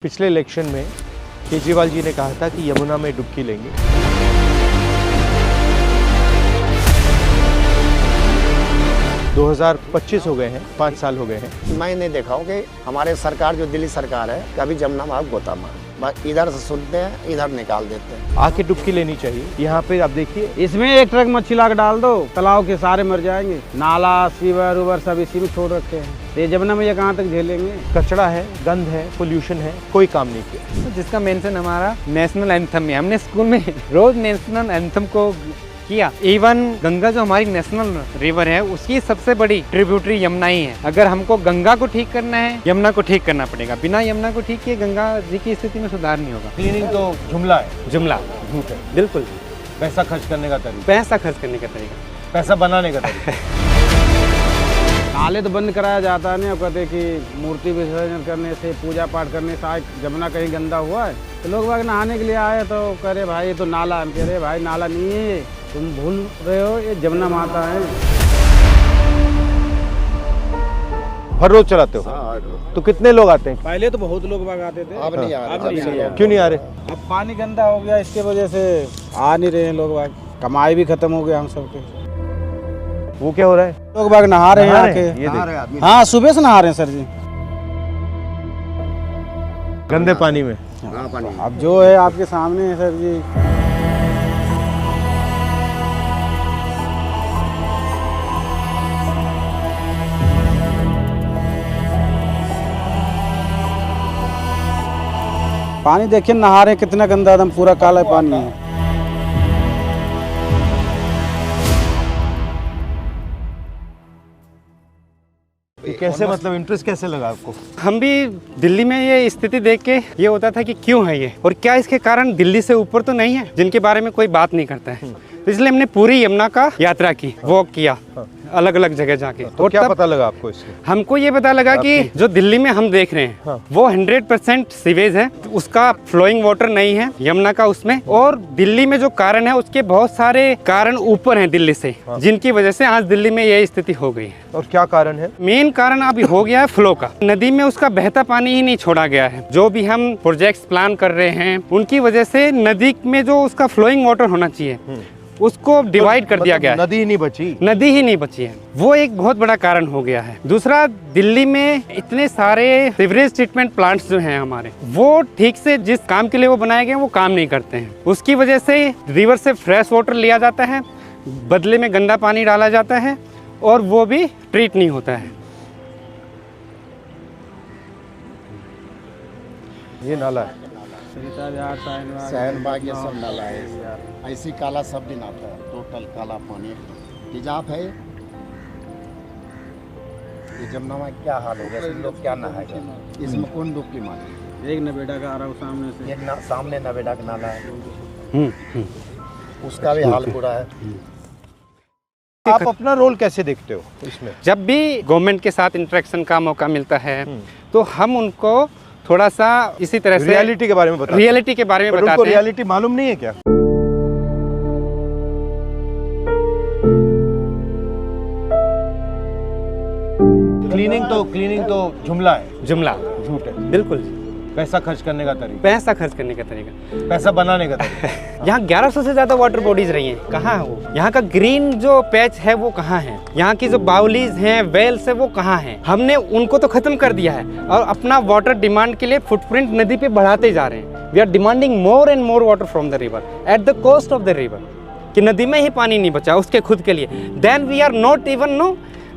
पिछले इलेक्शन में केजरीवाल जी ने कहा था कि यमुना में डुबकी लेंगे। दो 2025 हो गए हैं, 5 साल हो गए हैं। मैंने देखा हूँ कि हमारे सरकार जो दिल्ली सरकार है कभी जमुना में गोता मार बस इधर से सुनते हैं इधर निकाल देते हैं। आके डुबकी लेनी चाहिए। यहाँ पे आप देखिए, इसमें एक ट्रक मच्छी ला के डाल दो, तालाब के सारे मर जाएंगे। नाला सीवर उवर सब इसी में छोड़ रखे हैं। ये जमुना में ये कहाँ तक झेलेंगे? कचरा है, गंद है, पोल्यूशन है, कोई काम नहीं किया। जिसका मेंशन हमारा नेशनल एंथम है, हमने स्कूल में रोज नेशनल एंथम को किया। इवन गंगा जो हमारी नेशनल रिवर है उसकी सबसे बड़ी ट्रिब्यूटरी यमुना ही है। अगर हमको गंगा को ठीक करना है यमुना को ठीक करना पड़ेगा। बिना यमुना को ठीक किए गंगा जी की स्थिति में सुधार नहीं होगा। क्लीनिंग तो जुमला है, जुमला झूठ है। बिल्कुल। पैसा खर्च करने का तरीका, पैसा खर्च करने का तरीका, पैसा बनाने का तरीका। नाले तो बंद कराया जाता है। अब कहते कि मूर्ति विसर्जन करने से, पूजा पाठ करने से आज जमुना कहीं गंदा हुआ है तो लोग बाग नहाने के लिए आए तो कह रहे भाई ये तो नाला। हम कह रहे भाई नाला नहीं है, तुम भूल रहे हो, ये जमुना माता है। हर रोज चलाते हो तो कितने लोग आते हैं? पहले तो बहुत लोग बाग आते थे, अब नहीं आ अब नहीं आ रहे। क्यों नहीं आ रहे? अब पानी गंदा हो गया, इसके वजह से आ नहीं रहे हैं लोग बाग। कमाई भी खत्म हो गया हम सबके। वो क्या हो रहा है? लोग बाग नहा रहे हैं नहा आके। ये देख, हाँ, सुबह से नहा रहे हैं सर जी। गंदे पानी में। अब जो है आपके सामने है सर जी। पानी देखिए, नहा रहे कितना गंदा, एकदम पूरा काला पानी है। ये कैसे, मतलब इंटरेस्ट कैसे लगा आपको? हम भी दिल्ली में ये स्थिति देख के ये होता था कि क्यों है ये और क्या इसके कारण दिल्ली से ऊपर तो नहीं है जिनके बारे में कोई बात नहीं करता है। तो इसलिए हमने पूरी यमुना का यात्रा की, वॉक किया अलग अलग जगह जाके। तो क्या पता लगा आपको इससे? हमको ये पता लगा कि जो दिल्ली में हम देख रहे हैं हाँ। वो 100% सीवेज है, उसका फ्लोइंग वाटर नहीं है यमुना का उसमें। और दिल्ली में जो कारण है उसके बहुत सारे कारण ऊपर हैं दिल्ली से, हाँ। जिनकी वजह से आज दिल्ली में यही स्थिति हो गई है। और क्या कारण है? मेन कारण अभी हो गया है फ्लो का। नदी में उसका बहता पानी ही नहीं छोड़ा गया है। जो भी हम प्रोजेक्ट्स प्लान कर रहे हैं उनकी वजह से नदी में जो उसका फ्लोइंग वाटर होना चाहिए उसको डिवाइड कर दिया गया है। नदी ही नहीं बची। नदी ही नहीं बची है, वो एक बहुत बड़ा कारण हो गया है। दूसरा, दिल्ली में इतने सारे सीवरेज ट्रीटमेंट प्लांट्स जो हैं हमारे, वो ठीक से जिस काम के लिए वो बनाए गए हैं वो काम नहीं करते हैं। उसकी वजह से रिवर से फ्रेश वाटर लिया जाता है, बदले में गंदा पानी डाला जाता है और वो भी ट्रीट नहीं होता है। ये नाला है। शहनबाग ये सब नाला है, ऐसी काला सब दिन आता है, टोटल काला पानी तेजाब है। ये जमुना में क्या हाल हो गया, लोग क्या नहाएगा इसमें? कौन डुबकी मारे? एक नवेड़ा का आ रहा है सामने से, एक सामने नवेड़ा का नाला है, उसका भी हाल बुरा है। आप अपना रोल कैसे देखते हो इसमें? जब भी गवर्नमेंट के साथ इंटरेक्शन का मौका मिलता है तो हम उनको थोड़ा सा इसी तरह से रियलिटी के बारे में बताते हैं। रियलिटी के बारे में पर बताते उनको हैं। रियलिटी मालूम नहीं है क्या? क्लीनिंग तो जुमला है, जुमला झूठ है। बिल्कुल। पैसा खर्च करने का तरीका, पैसा खर्च करने का तरीका, पैसा बनाने का तरीका। यहाँ 1100 से ज्यादा वाटर बॉडीज रही हैं, कहाँ है वो? यहाँ का ग्रीन जो पैच है वो कहाँ है? यहाँ की जो बाउलीज हैं, वेल्स है, वो कहाँ है? हमने उनको तो खत्म कर दिया है और अपना वाटर डिमांड के लिए फुटप्रिंट नदी पे बढ़ाते जा रहे हैं। We are demanding more and more water from the river at the cost of the river. कि नदी में ही पानी नहीं बचा उसके खुद के लिए। Then we are not even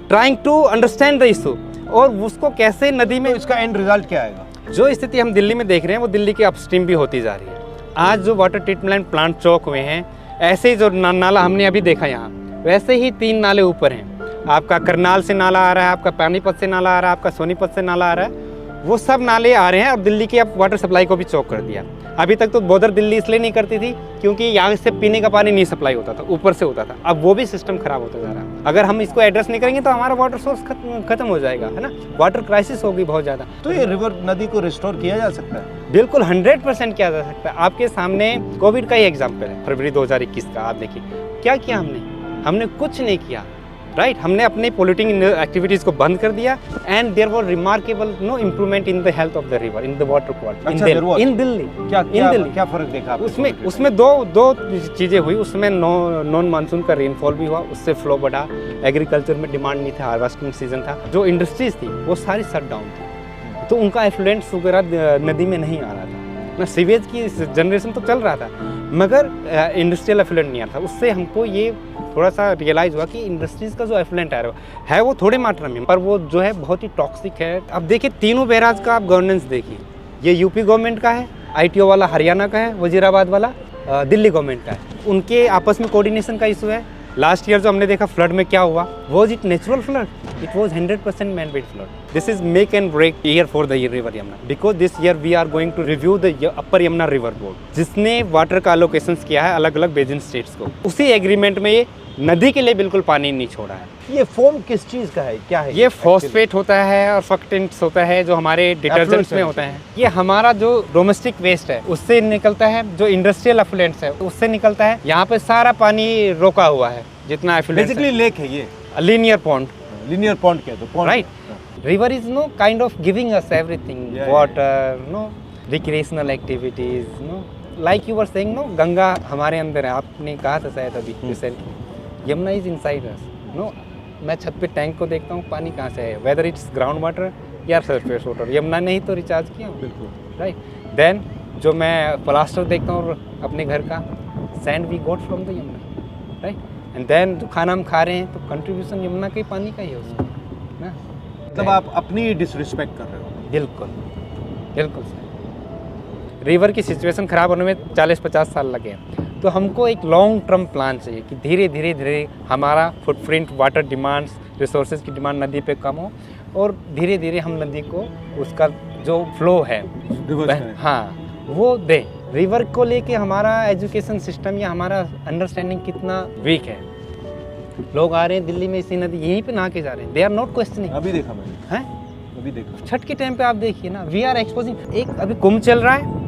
trying to understand the issue और उसको कैसे नदी में। इसका एंड रिजल्ट क्या आएगा? जो स्थिति हम दिल्ली में देख रहे हैं वो दिल्ली के अपस्ट्रीम भी होती जा रही है। आज जो वाटर ट्रीटमेंट प्लांट चौक हुए हैं, ऐसे ही जो नाला हमने अभी देखा यहाँ, वैसे ही 3 नाले ऊपर हैं। आपका करनाल से नाला आ रहा है, आपका पानीपत से नाला आ रहा है, आपका सोनीपत से नाला आ रहा है। वो सब नाले आ रहे हैं और दिल्ली की अब वाटर सप्लाई को भी चौक कर दिया। अभी तक तो बॉर्डर दिल्ली इसलिए नहीं करती थी क्योंकि यहाँ से पीने का पानी नहीं सप्लाई होता था, ऊपर से होता था। अब वो भी सिस्टम खराब होता जा रहा है। अगर हम इसको एड्रेस नहीं करेंगे तो हमारा वाटर सोर्स खत्म हो जाएगा, है ना। वाटर क्राइसिस होगी बहुत ज़्यादा। तो ये रिवर नदी को रिस्टोर किया जा सकता है? बिल्कुल 100% किया जा सकता है। आपके सामने कोविड का ही एग्जाम्पल है, फरवरी 2021 का। आप देखिए क्या किया हमने कुछ नहीं किया। राइट हमने अपने पोल्यूटिंग एक्टिविटीज को बंद कर दिया and there was remarkable improvement in the health of the river in the water quality in Delhi क्या फर्क देखा आपने? उसमें दो चीज़ें हुई। उसमें नॉन मानसून का रेनफॉल भी हुआ, उससे फ्लो बढ़ा, एग्रीकल्चर में डिमांड नहीं था, हार्वेस्टिंग सीजन था, जो इंडस्ट्रीज थी वो सारी शट डाउन थी, तो उनका एफ्लुएंट्स वगैरह नदी में नहीं आ रहा था ना, सीवेज की जनरेशन तो चल रहा था मगर इंडस्ट्रियल एफ्लुएंट नहीं आ रहा था। उससे हमको ये थोड़ा सा रियलाइज़ हुआ कि इंडस्ट्रीज़ का जो एफ्लुएंट है वो थोड़े मात्रा में, पर वो जो है बहुत ही टॉक्सिक है। अब देखिए तीनों बैराज का आप गवर्नेंस देखिए, ये यूपी गवर्नमेंट का है, ITO वाला हरियाणा का है, वजीराबाद वाला दिल्ली गवर्नमेंट का है। उनके आपस में कोऑर्डिनेशन का इशू है। लास्ट ईयर जो हमने देखा फ्लड में क्या हुआ, was it natural flood? It was 100% man made flood. This is make and break year for the river Yamuna, because this year we are going to review the upper Yamuna river board, जिसने water का allocation किया है अलग अलग basin states को। उसी agreement में ये नदी के लिए बिल्कुल पानी नहीं छोड़ा है। ये फोम किस चीज का है, क्या है? ये फॉस्फेट होता है और फक्टेंट्स होता है जो हमारे डिटर्जेंट्स में होता है। ये हमारा जो डोमेस्टिक वेस्ट है उससे निकलता है, जो इंडस्ट्रियल एफ्लुएंट्स है उससे निकलता है। यहाँ पे सारा पानी रोका हुआ है जितना एफ्लुएंट। बेसिकली लेक है ये, लीनियर पॉन्ड। लीनियर पॉन्ड कहते हैं, right. River is no kind of giving us everything, water, no recreational activities, no like you were saying, no Ganga हमारे अंदर है, आपने कहा था शायद अभी recently, Yamuna is inside us. No मैं छत पे टैंक को देखता हूँ, पानी कहाँ से है, वेदर इट्स ग्राउंड वाटर या सरफेस वाटर, यमुना ने ही तो रिचार्ज किया। बिल्कुल राइट। देन जो मैं प्लास्टर देखता हूँ अपने घर का, sand we got from the Yamuna, right. And then जो खाना हम खा रहे हैं तो कंट्रीब्यूशन यमुना के पानी का ही है उसमें ना। मतलब आप अपनी डिसरिस्पेक्ट कर रहे हो। बिल्कुल बिल्कुल सर। रिवर की सिचुएशन ख़राब होने में 40-50 साल लगे हैं, तो हमको एक लॉन्ग टर्म प्लान चाहिए कि धीरे धीरे हमारा फुटप्रिंट, वाटर डिमांड्स, रिसोर्सेज की डिमांड नदी पे कम हो और धीरे धीरे हम नदी को उसका जो फ्लो है हाँ वो दे। रिवर को लेके हमारा एजुकेशन सिस्टम या हमारा अंडरस्टैंडिंग कितना वीक है। लोग आ रहे हैं दिल्ली में इसी नदी यहीं पे नहा के जा रहे हैं, दे आर नॉट क्वेश्चनिंग। अभी देखा मैंने, हैं अभी देखा छठ के टाइम पे आप देखिए ना, वी आर एक्सपोजिंग। एक अभी कुंभ चल रहा है,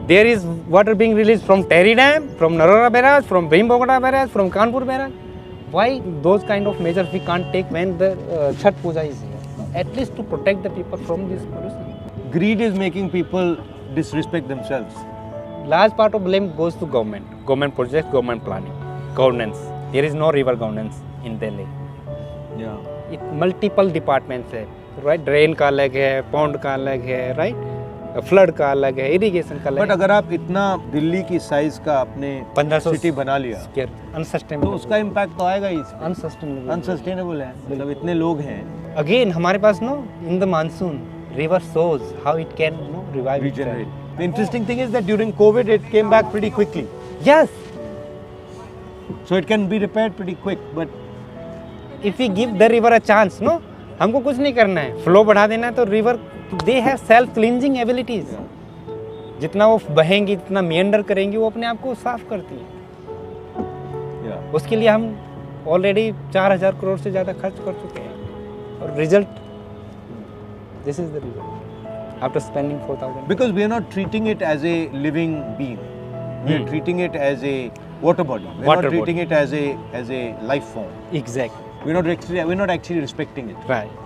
there is water being released from Terry Dam, from Narora Barrage, from Bhimbogada Barrage, from Kanpur Barrage. Why those kind of measures we can't take when the Chhat Puja is here? At least to protect the people from this pollution. Greed is making people disrespect themselves. Large part of blame goes to government projects, government planning, governance. There is no river governance in Delhi. Yeah. It multiple departments है, right? Drain का अलग है, pond का अलग है, right? Flood का अलग है, इरिगेशन का अलग है। बट अगर आप इतना दिल्ली की साइज का अपने 1500 सिटी बना लिया अनसस्टेनेबल, तो उसका इम्पैक्ट तो आएगा ही। अनसस्टेनेबल अनसस्टेनेबल है, मतलब इतने लोग हैं। अगेन हमारे पास no in the monsoon river shows how it can no revive, Regenerate. The interesting thing is that during COVID it came back pretty quickly. Yes, So it can be repaired pretty quick. But if we give the river a chance, no, हमको कुछ नहीं करना है, flow बढ़ा देना है तो river they have self cleansing abilities. जितना वो बहेंगी, जितना मेंडर करेंगी, वो अपने आप को साफ करती है। उसके लिए हम ऑलरेडी 4000 करोड़ से ज़्यादा खर्च कर चुके हैं और result, this is the result after spending 4000। because we are not treating it as a living being, we are treating it as a water body. We are not treating it as a life form. Exactly. We're not actually respecting it. Right.